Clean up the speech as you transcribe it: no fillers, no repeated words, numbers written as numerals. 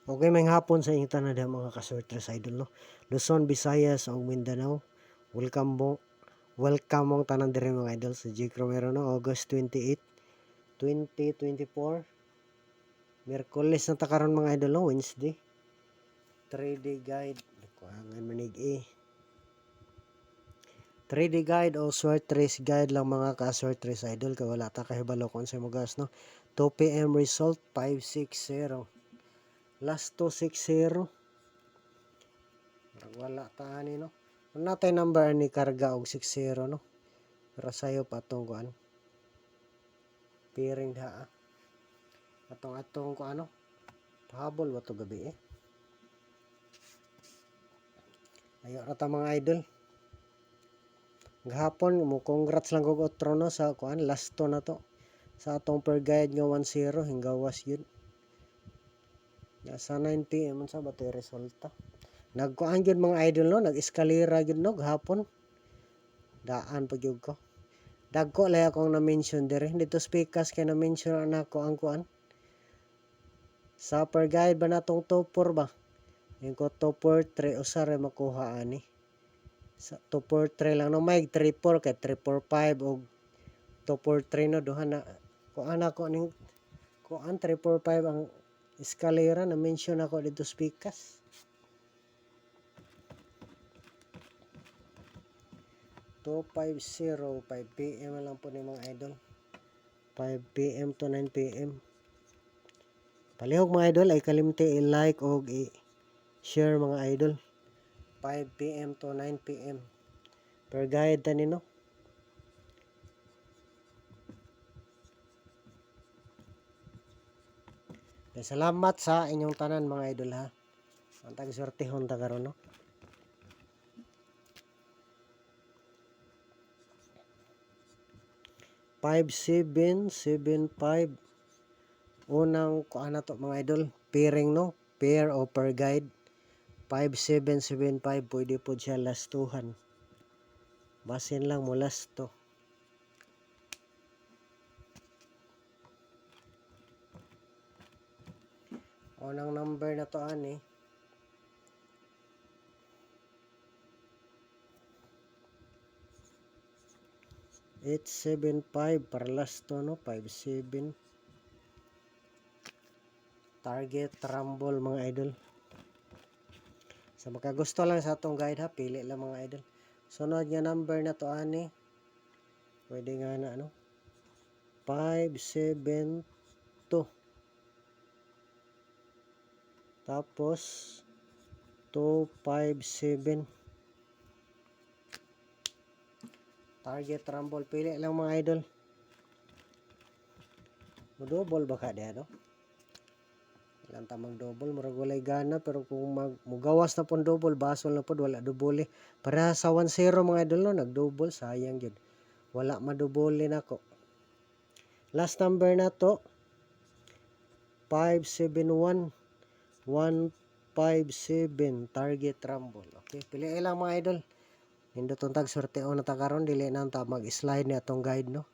Okay, may hapon sa inyong tanan mga kasortres idol no. Luzon, Visayas ug Mindanao. Welcome mong tanan dire mga idol sa Jake Romero no, August 28, 2024. Miyerkules na ta karon mga idol no, Wednesday. 3-day guide. Kuangan manig 3-day guide o short race guide lang mga ka-short race idol kay wala ta kahibalo kung sa mugas no. 2 PM result 560. Last 260. Wala ta ani no. Kung natay number ni karga og 60 no. Pero sayo pa atong kuan. Piring daha. Atong ko ano. Pahabol wa to gabi eh. Ayo ra ta mga idol. Gahapon mo congrats lang kog otro no sa kuan last to na to. Sa atong per guide nga 10 hinggawas yun. Sa 9 PM sa bato resulta. Nagkuan gyud mga idol no, nag-eskalera gyud no gahapon. Daan pa gyud ko. Dagko lay akong na-mention dire. Dito speakers kay na-mention nako ang kuan. Sa per guide ba natong topor ba? Yung ko topor 3 usa ra makuha ani. Sa topor 3 lang no may 34 kay 345 og topor 3 no duha na kuan ako ning kuan 345 ang eskalera na mention ako dito speakers. 250 5 PM lang po ni mga idol. 5 PM to 9 PM. Palihog mga idol ay kalimti i-like o i-share mga idol. 5 PM to 9 PM. Per guide tani no. Salamat sa inyong tanan mga idol ha. Ang tag-sortehon ta karon no. $5,775 unang kuan na to mga idol, pairing no, pair o per guide. 5,775 pwede po siya lastuhan. Basin lang mo last to. Unang number na to ani 875 para last to no, 57. Target rumble mga idol. Sa makagusto lang sa atong guide ha, pili lang mga idol. Sunod nga number na to ani pwede nga na ano 572 tapos 257. Target rumble pili lang mga idol. Double ba ka diha no? Ilang tamang double murag walay gana pero kung mugawas na pon double basol na pod wala double. Para sa 10 mga idol no nag-double sayang gyud. Wala madouble nako. Last number na to 571 157 target rumble. Okay, pili lang mga idol. Nindot tag sorteo na ta karon dili na ta mag-slide ni atong guide no.